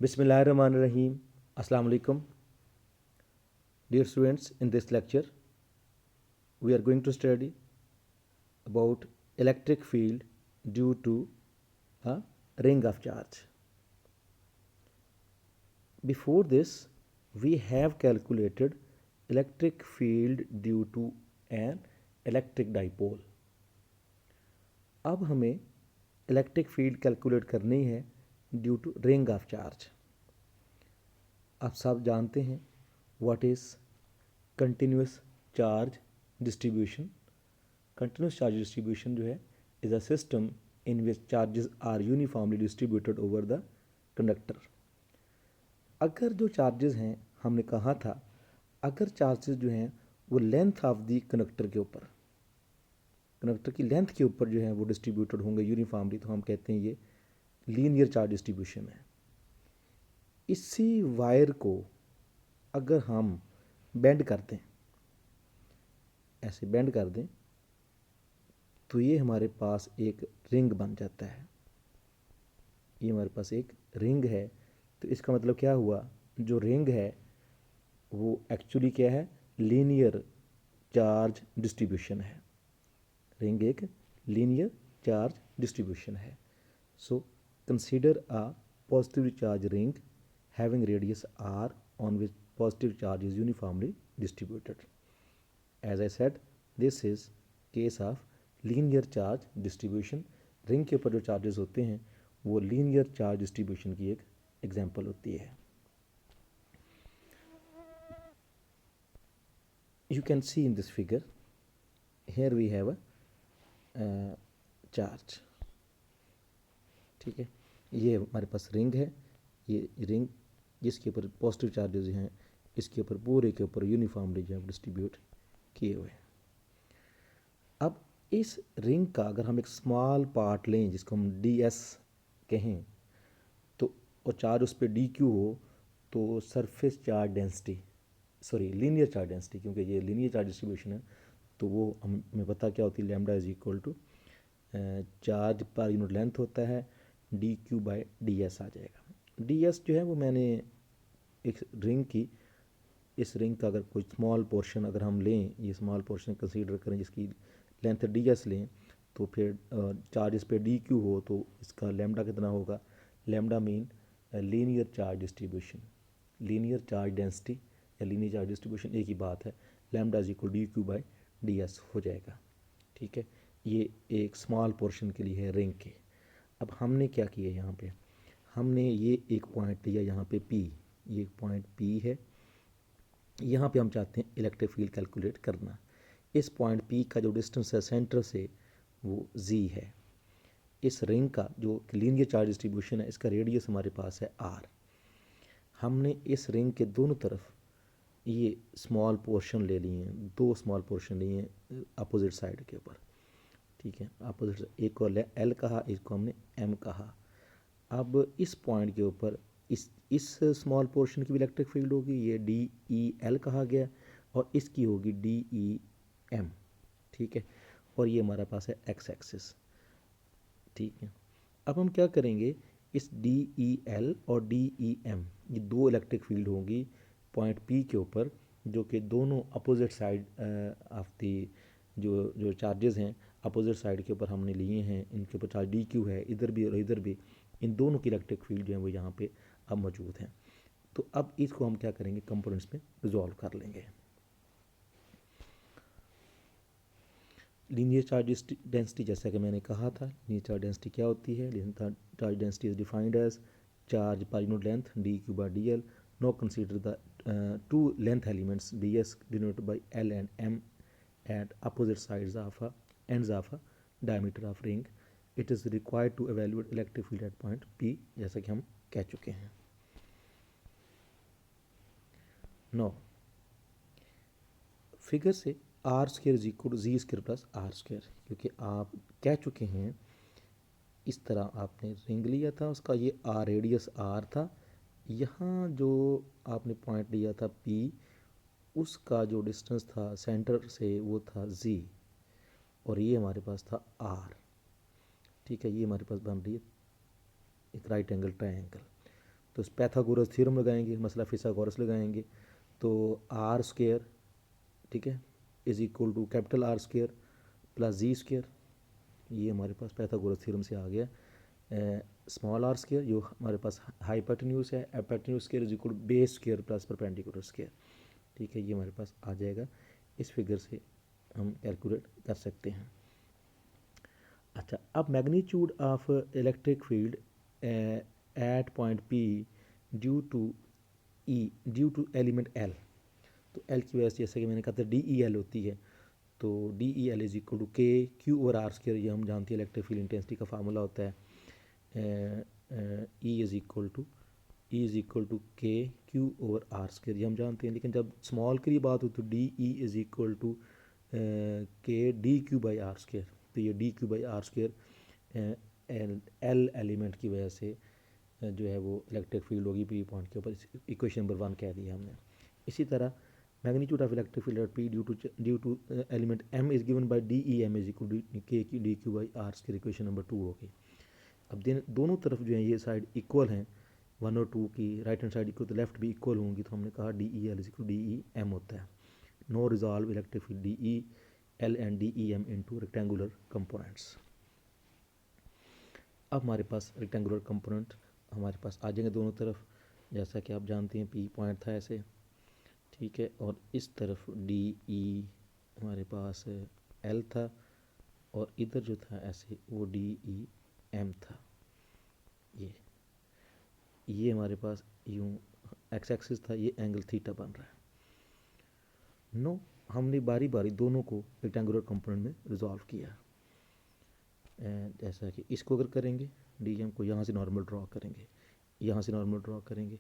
Bismillahirrahmanirrahim. Assalamu alaikum. Dear students, in this lecture, we are going to study about electric field due to a ring of charge. Before this, we have calculated electric field due to an electric dipole. अब हमें electric field calculate करनी है due to ring of charge. आप सब जानते हैं what is continuous charge distribution. Continuous charge distribution जो है is a system in which charges are uniformly distributed over the conductor. अगर जो चार्जेस हैं, हमने कहा था अगर चार्जेस जो हैं वो लेंथ ऑफ द कंडक्टर के ऊपर, कंडक्टर की लेंथ के ऊपर जो है वो डिस्ट्रीब्यूटेड होंगे यूनिफॉर्मली, तो हम कहते हैं ये लीनियर चार्ज डिस्ट्रीब्यूशन है. इसी वायर को अगर हम बेंड कर दें, ऐसे बेंड कर दें, तो ये हमारे पास एक रिंग बन जाता है. ये हमारे पास एक रिंग है. तो इसका मतलब क्या हुआ, जो रिंग है वो एक्चुअली क्या है, लीनियर चार्ज डिस्ट्रीब्यूशन है. रिंग एक लीनियर चार्ज डिस्ट्रीब्यूशन है. So consider a positive charge ring having radius r on which positive charge is uniformly distributed. As I said, this is case of linear charge distribution. Ring के ऊपर जो charges होते हैं वो linear charge distribution की एक example होती है. You can see in this figure, here we have a charge. ठीक है, ये हमारे पास रिंग है. ये रिंग जिसके ऊपर पॉजिटिव चार्जेस हैं, इसके ऊपर पूरे के ऊपर यूनिफॉर्मली जो है डिस्ट्रीब्यूट किए हुए हैं. अब इस रिंग का अगर हम एक स्मॉल पार्ट लें जिसको हम डी एस कहें, तो और चार्ज उस पर डी क्यू हो, तो surface charge density, sorry linear charge density, क्योंकि ये लीनियर चार्ज डिस्ट्रीब्यूशन है तो वो हमें पता क्या होती है, lambda is equal to charge per unit length होता है d Q by d s आ जाएगा. डी एस जो है वो मैंने एक रिंग की, इस रिंग का अगर कोई स्मॉल पोर्शन अगर हम लें, ये स्मॉल पोर्शन कंसीडर करें जिसकी लेंथ डी एस लें, तो फिर चार्ज इस पे डी क्यू हो तो इसका लैम्डा कितना होगा. Lambda mean linear charge distribution, linear charge density या लीनियर चार्ज डिस्ट्रीब्यूशन एक ही बात है. Lambda is equal D Q by d S हो जाएगा. ठीक है, ये एक स्मॉल पोर्शन के लिए है रिंग के. अब हमने क्या किया, यहाँ पे हमने ये एक पॉइंट लिया, यहाँ पे P, ये पॉइंट P है. यहाँ पे हम चाहते हैं इलेक्ट्रिक फील्ड कैलकुलेट करना. इस पॉइंट P का जो डिस्टेंस है सेंटर से वो Z है. इस रिंग का जो लीनियर चार्ज डिस्ट्रीब्यूशन है, इसका रेडियस हमारे पास है R. हमने इस रिंग के दोनों तरफ ये स्मॉल पोर्शन ले लिए हैं, दो स्मॉल पोर्शन लिए हैं अपोजिट साइड के ऊपर. ठीक है, अपोजिट, एक को L कहा, एक को हमने M कहा. अब इस पॉइंट के ऊपर इस स्मॉल पोर्शन की भी इलेक्ट्रिक फील्ड होगी, ये डी ई एल कहा गया, और इसकी होगी डी ई एम. ठीक है, और ये हमारा पास है एक्स एक्सिस. ठीक है, अब हम क्या करेंगे, इस डी ई एल और डी ई एम, ये दो इलेक्ट्रिक फील्ड होंगी पॉइंट पी के ऊपर, जो कि दोनों अपोजिट साइड ऑफ दी जो चार्जेस हैं अपोजिट साइड के ऊपर हमने लिए हैं. इनके ऊपर चार्ज डी क्यू है, इधर भी और इधर भी. इन दोनों की इलेक्ट्रिक फील्ड जो है वो यहाँ पे अब मौजूद हैं. तो अब इसको हम क्या करेंगे, कंपोनेंट्स में रिजॉल्व कर लेंगे. लीनियर चार्ज डेंसिटी, जैसा कि मैंने कहा था, लीनियर चार्ज डेंसिटी क्या होती है. Linear charge density is defined as charge per unit length d Q by d l. Now consider the two length elements d s denoted by l and m at opposite sides of ends of a diameter of ring. It is required to evaluate electric field at point P, जैसा कि हम कह चुके हैं. Now figure से r square is equal to g square plus r square, क्योंकि आप कह चुके हैं इस तरह आपने रिंग लिया था, उसका ये आर रेडियस आर था. यहाँ जो आपने पॉइंट लिया था P, उसका जो डिस्टेंस था सेंटर से वो था Z, और ये हमारे पास था R. ठीक है, ये हमारे पास बन रही है एक राइट एंगल ट्रायंगल. तो पैथागोरस थ्योरम लगाएंगे, मसला फिसागोरस लगाएंगे, तो आर स्क्वायर, ठीक है, is equal to capital are square plus ji square, ये हमारे पास पैथागोरस थ्योरम से आ गया। स्मॉल आर स्क्वायर जो हमारे पास हाइपोटेन्यूज है, hypotenuse square is equal base square plus perpendicular square, ठीक है, ये हमारे पास आ जाएगा। इस फिगर से हम कैलकुलेट कर सकते हैं। अच्छा, अब magnitude of electric field at point P due to element l, तो एल की वजह से जैसे कि मैंने कहा था डी ई एल होती है, तो d E l is equal to के क्यू ओवर आर स्क्वायर, ये हम जानते हैं इलेक्ट्रिक फील्ड इंटेंसिटी का फार्मूला होता है। ई इज इक्वल टू के क्यू ओवर आर स्क्वायर, ये हम जानते हैं। लेकिन जब स्मॉल की बात हो तो d e is equal to k D Q by are square, तो ये d Q by are square l element की वजह से जो है वो इलेक्ट्रिक फील्ड होगी पी पॉइंट के ऊपर, इक्वेशन नंबर 1 कह दिया हमने। इसी तरह magnitude of electric field at p due to element m is given by d E m is equal to k D Q by are square, equation number 2 होगी। अब दोनों तरफ जो है ये साइड इक्वल हैं, 1 और 2 की राइट हैंड साइड इक्वल तो लेफ्ट भी इक्वल होंगी, तो हमने कहा d E l is equal d E m होता है। Now resolve electric field D E l and d E m into rectangular components. अब हमारे पास रेक्टेंगुलर कंपोनेंट हमारे पास आ जाएंगे दोनों तरफ, जैसा कि आप जानते हैं पी पॉइंट था ऐसे, ठीक है, और इस तरफ डी ई हमारे पास एल था, और इधर जो था ऐसे वो डी ई एम था। ये हमारे पास यूँ एक्स एक्सिस था, ये एंगल थीटा बन रहा है। नो, हमने बारी बारी दोनों को रेक्टेंगुलर कंपोनेंट में रिजॉल्व किया। जैसा कि इसको अगर करेंगे डी एम को, यहाँ से नॉर्मल ड्रॉ करेंगे, यहाँ से नॉर्मल ड्रॉ करेंगे,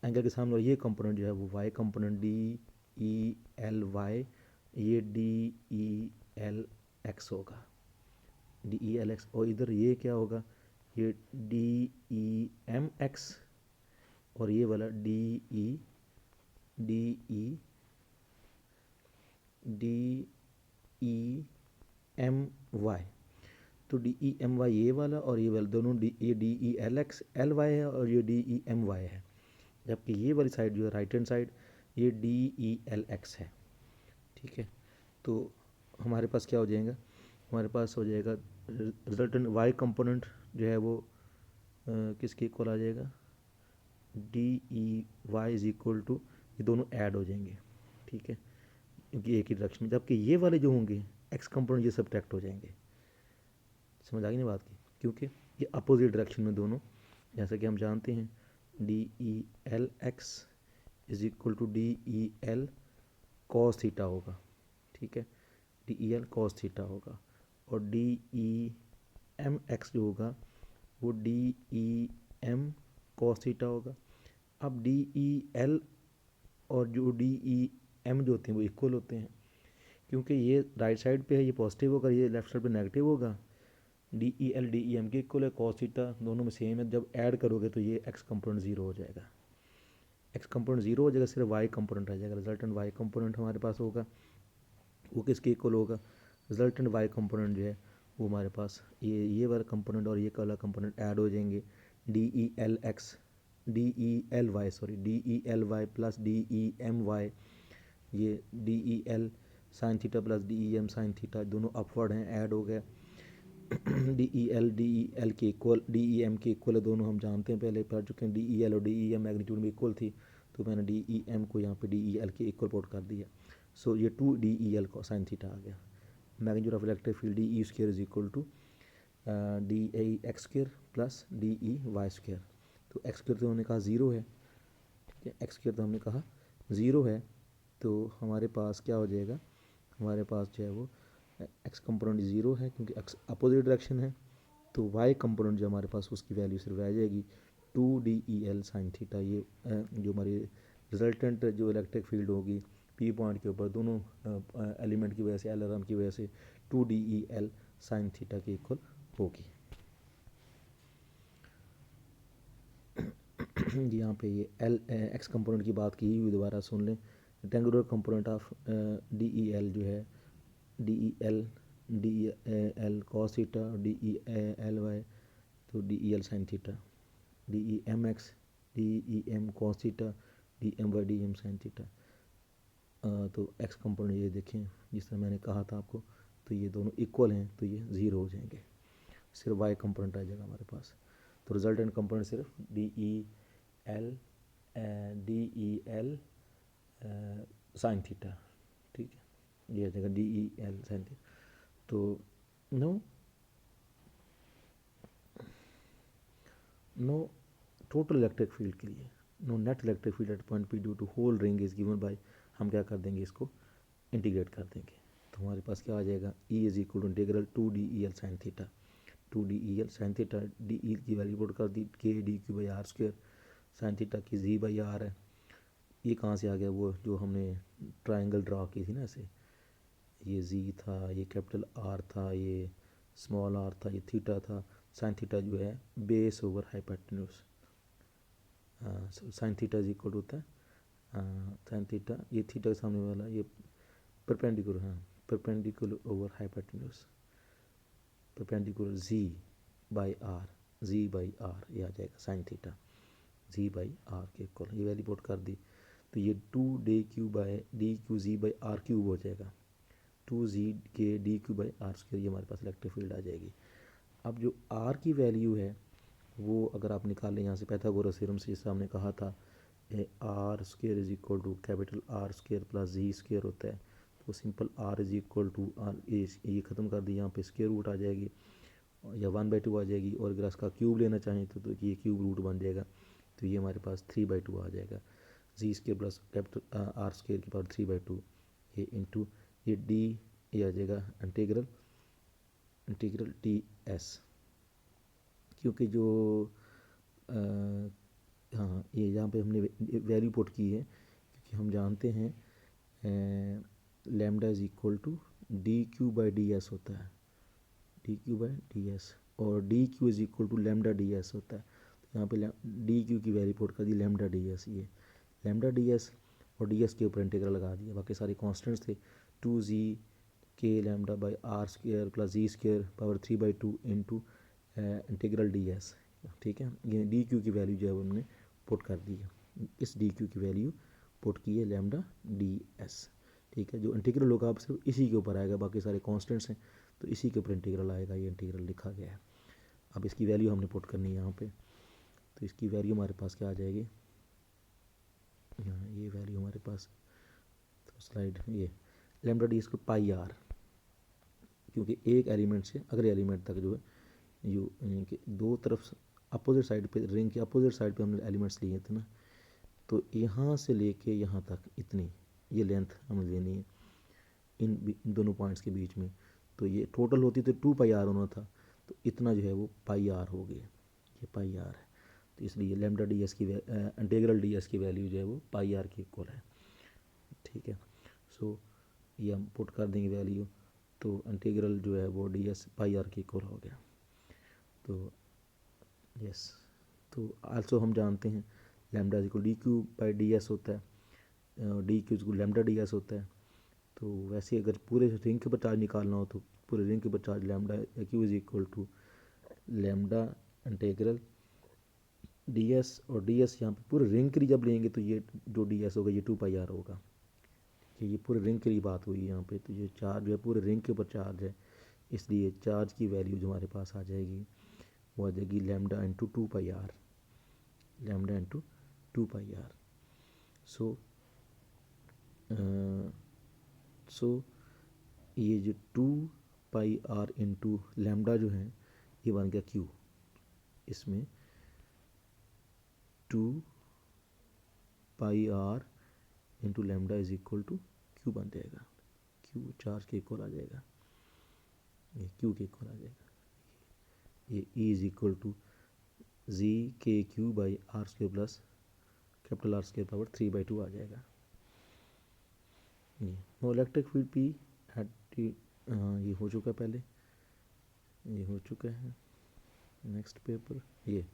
एंगल के सामने ये कंपोनेंट जो है वो वाई कंपोनेंट डी ई एल वाई, ये डी ई एल एक्स होगा, डी ई एल एक्स, और इधर ये क्या होगा, ये डी ई एम एक्स, और ये वाला डी ई एम वाई, तो डी ई एम वाई ये वाला और ये वाला दोनों ये डी ई एल एक्स एल वाई है और ये डी ई एम वाई है, जबकि ये वाली साइड जो है राइट हैंड साइड ये डी ई एल एक्स है, ठीक है। तो हमारे पास क्या हो जाएगा, हमारे पास हो जाएगा रिजल्टेंट वाई कंपोनेंट जो है वो किसके इक्वल आ जाएगा, D E y is equal to, ये दोनों ऐड हो जाएंगे, ठीक है, क्योंकि एक ही डायरेक्शन में, जबकि ये वाले जो होंगे एक्स कंपोनेंट ये सब्ट्रैक्ट हो जाएंगे। समझ आ गई ना बात की, क्योंकि ये अपोजिट डायरेक्शन में दोनों, जैसा कि हम जानते हैं d E l x is equal to D E l cos theta होगा, ठीक है, डी ई एल कॉस थीटा होगा, और डी ई एम एक्स जो होगा वो डी ई एम कॉस थीटा होगा। अब डी ई एल और जो डी ई एम जो होते हैं वो इक्वल होते हैं, क्योंकि ये राइट साइड पे है, ये पॉजिटिव होगा, ये लेफ्ट साइड पे नेगेटिव होगा। डी ई एल डी ई एम के इक्वल है, कॉस थीटा दोनों में सेम है, जब ऐड करोगे तो ये एक्स कंपोनेंट ज़ीरो हो जाएगा, एक्स कंपोनेंट ज़ीरो हो जाएगा, सिर्फ वाई कंपोनेंट रह जाएगा। रिजल्टेंट वाई कंपोनेंट हमारे पास होगा, वो किसके इक्वल होगा, रिजल्टेंट वाई कंपोनेंट जो है वो हमारे पास ये वाला कंपोनेंट और ये वाला कंपोनेंट ऐड हो जाएंगे, डी ई एल एक्स डी ई एल वाई सॉरी डी ई l y plus D E m y, ये d E L sine theta plus D E m sine theta दोनों अपवर्ड हैं, ऐड हो गए। डी ई एल के equal d ई m के equal है, दोनों हम जानते हैं, पहले पढ़ चुके हैं, डी ई एल और डी ई एम मैग्नीट्यूड में इक्वल थी, तो मैंने डी ई एम को यहाँ पे डी ई एल के इक्वल पुट कर दिया। सो ये 2 डी ई एल को साइन थीटा आ गया। Magnitude of electric field D E square is equal to D A X square plus D E Y square, तो एक्स स्क्वायर तो हमने कहा ज़ीरो है, ठीक है, एक्स स्क्वायर तो हमने कहा ज़ीरो है, तो हमारे पास क्या हो जाएगा, हमारे पास जो है वो एक्स कंपोनेंट ज़ीरो है क्योंकि एक्स अपोजिट डायरेक्शन है, तो वाई कंपोनेंट जो हमारे पास उसकी वैल्यू सिर्फ रह जाएगी 2 D E L sine theta, ये जो हमारी रिजल्टेंट जो इलेक्ट्रिक फील्ड होगी पी पॉइंट के ऊपर दोनों एलिमेंट की वजह से, एल आर एम की वजह से 2 D E L sine theta के इक्वल होगी। यहाँ पे ये एल एक्स कंपोनेंट की बात की हुई, दोबारा सुन लें, rectangular component of d E l जो है डी ई l cos theta, D E l y तो d E L sine theta, D E m x d E m cos theta d m by d m sine theta. तो x component ये देखें जिस तरह मैंने कहा था आपको, तो ये दोनों इक्वल हैं तो ये ज़ीरो हो जाएंगे, सिर्फ वाई कंपोनेंट आ जाएगा हमारे पास। तो रिजल्टेंट कंपोनेंट सिर्फ D E L sine theta, ठीक है, ये आ जाएगा D E L sine theta. तो नो टोटल इलेक्ट्रिक फील्ड के लिए no net electric field at point P due to whole ring is given by, हम क्या कर देंगे, इसको इंटीग्रेट कर देंगे। तो हमारे पास क्या आ जाएगा, E is equal to integral two D E L sine theta, two D E L sine theta, D E की वैल्यू पुट कर दी K D Q by are square, sine theta की जी बाई आर है। ये कहाँ से आ गया, वो जो हमने ट्राइंगल ड्रा की थी ना ऐसे, ये जी था, ये कैपिटल आर था, ये स्मॉल आर था, ये थीटा था। साइन थीटा जो है base over hypotenuse, sine theta is equal होता है साइन थीटा, ये थीटा के सामने वाला ये परपेंडिकुलर, हाँ perpendicular over hypotenuse, perpendicular Z by R, Z by R ये आ जाएगा sine theta, Z by R के इक्वल, ये वैल्यू पुट कर दी तो ये two D Q by D Q Z by R cube हो जाएगा, two Z K D Q by are square, ये हमारे पास इलेक्ट्रिक फील्ड आ जाएगी। अब जो आर की वैल्यू है वो अगर आप निकालें यहाँ से पाइथागोरस थ्योरम से, जैसे हमने कहा था R square is equal to capital are square plus ji square होता है, तो simple R is equal to R, ये ख़त्म कर दी, यहाँ पे स्क्वायर रूट आ जाएगी या 1/2 आ जाएगी, और अगर इसका क्यूब लेना चाहें तो ये क्यूब रूट बन जाएगा, तो ये हमारे पास 3/2 आ जाएगा, g square plus capital are square की पावर 3/2, ये इंटू ये डी, ये आ जाएगा इंटीग्रल टी एस, क्योंकि जो हाँ ये यहाँ पे हमने वैल्यू पुट की है, क्योंकि हम जानते हैं lambda is equal to D Q by d s होता है, d Q by d S, और d q is equal to lambda d s होता है। तो यहाँ पे डी क्यू की वैल्यू पुट कर दी लैम्डा डी एस, ये लैम्डा डी एस और डी एस के ऊपर इंटीग्रल लगा दिया, बाकी सारे कॉन्स्टेंट्स थे, 2g K lambda by are square plus ji square power 3/2 into integral D S, ठीक है। ये डी क्यू की वैल्यू जो है वो हमने पुट कर दी है, इस डी क्यू की वैल्यू पुट की है लैम्डा डी एस, ठीक है। जो इंटीग्रल होगा आप सिर्फ इसी के ऊपर आएगा, बाकी सारे कॉन्स्टेंट्स हैं तो इसी के ऊपर इंटीग्रल आएगा, ये इंटीग्रल लिखा गया है। अब इसकी वैल्यू हमने पुट करनी है यहाँ पे, तो इसकी वैल्यू हमारे पास क्या आ जाएगी, यहाँ ये वैल्यू हमारे पास, तो स्लाइड ये लैम्डा डी इसको पाई आर, क्योंकि एक एलिमेंट से अगले एलिमेंट तक जो है यू यानी कि दो तरफ अपोजिट साइड पे, रिंग के अपोजिट साइड पे हमने एलिमेंट्स लिए थे ना, तो यहाँ से लेके यहाँ तक इतनी ये लेंथ हमें लेनी है इन दोनों पॉइंट्स के बीच में, तो ये टोटल होती तो 2πr होना था, तो इतना जो है वो πr हो गया, ये πr है, तो इसलिए लैम्डा डी एस की इंटीग्रल डी एस की वैल्यू जो है वो πr के इक्वल है, ठीक है। सो ये हम पुट कर देंगे वैल्यू, तो इंटीग्रल जो है वो डी एस πr के इक्वल हो गया, तो यस। तो आल्सो हम जानते हैं lambda equal D Q by d s होता है, d Q equal lambda d s होता है। तो वैसे अगर पूरे रिंग के ऊपर चार्ज निकालना हो तो पूरे रिंग के ऊपर charge lambda Q is equal to lambda integral D S, और डी एस यहाँ पे पूरे रिंग के लिए जब लेंगे तो ये जो डी एस होगा ये 2πr होगा, ये पूरे रिंग के लिए बात हुई यहाँ पे, तो ये चार्ज जो है पूरे रिंग के ऊपर चार्ज है, इसलिए चार्ज की वैल्यू जो हमारे पास आ जाएगी वो आ जाएगी lambda into 2πr, lambda into 2πr। सो ये जो 2πr इंटू लैम्डा जो है ये बन गया q, इसमें 2πr into lambda is equal to q बन जाएगा, q चार्ज के इक्वल आ जाएगा, ये q के इक्वल आ जाएगा, ये E is equal to Z K Q by are square plus capital are square power 3/2 आ जाएगा। ये no electric field P at ये हो चुका है पहले, ये हो चुका है। नेक्स्ट पेपर ये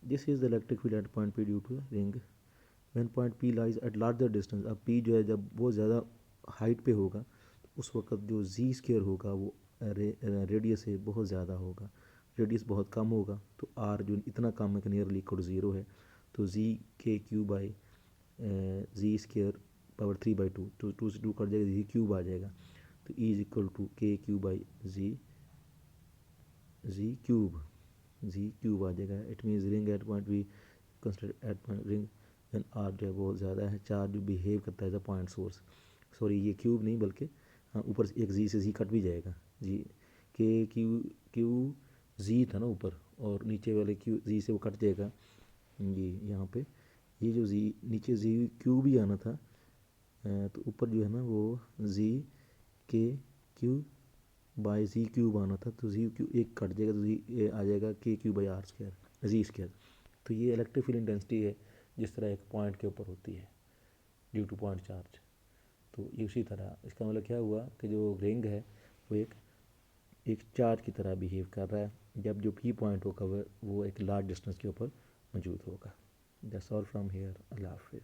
this is the electric field at point P due to ring when point P lies at larger distance. अब P जो है जब बहुत ज़्यादा हाइट पे होगा तो उस वक्त जो जी स्क्वायर होगा वो रेडियस से बहुत ज़्यादा होगा, रेडियस बहुत कम होगा, तो आर जो इतना कम है कि नियरली इक्वल टू 0 है, तो Z K Q by Z square power 3/2, तो 2 से 2 कट जाएगा, जी क्यूब आ जाएगा। तो ई इज इक्वल टू के क्यू बाई जी क्यूब आ जाएगा। It means ring at point we consider at point ring then R जो है बहुत ज़्यादा है, चार्ज बिहेव करता है as a point source. Sorry ये क्यूब नहीं बल्कि हाँ ऊपर से एक जी से जी कट भी जाएगा, जी के क्यू जी था ना ऊपर, और नीचे वाले क्यू जी से वो कट जाएगा। ये यहाँ पे ये जो जी नीचे जी क्यू भी आना था, तो ऊपर जो है ना वो जी K Q by Z cube आना था, तो जी क्यू एक कट जाएगा, तो जी ये आ जाएगा K Q by are square Z square. तो ये इलेक्ट्रिक फील्ड इंटेंसिटी है जिस तरह एक पॉइंट के ऊपर होती है ड्यू टू पॉइंट चार्ज। तो ये उसी तरह इसका मतलब क्या हुआ कि जो रिंग है वो एक चार्ज की तरह बिहेव कर रहा है जब जो पी पॉइंट होगा वो एक लार्ज डिस्टेंस के ऊपर मौजूद होगा। दैट्स ऑल फ्रॉम हियर, अल्लाह हाफिज़।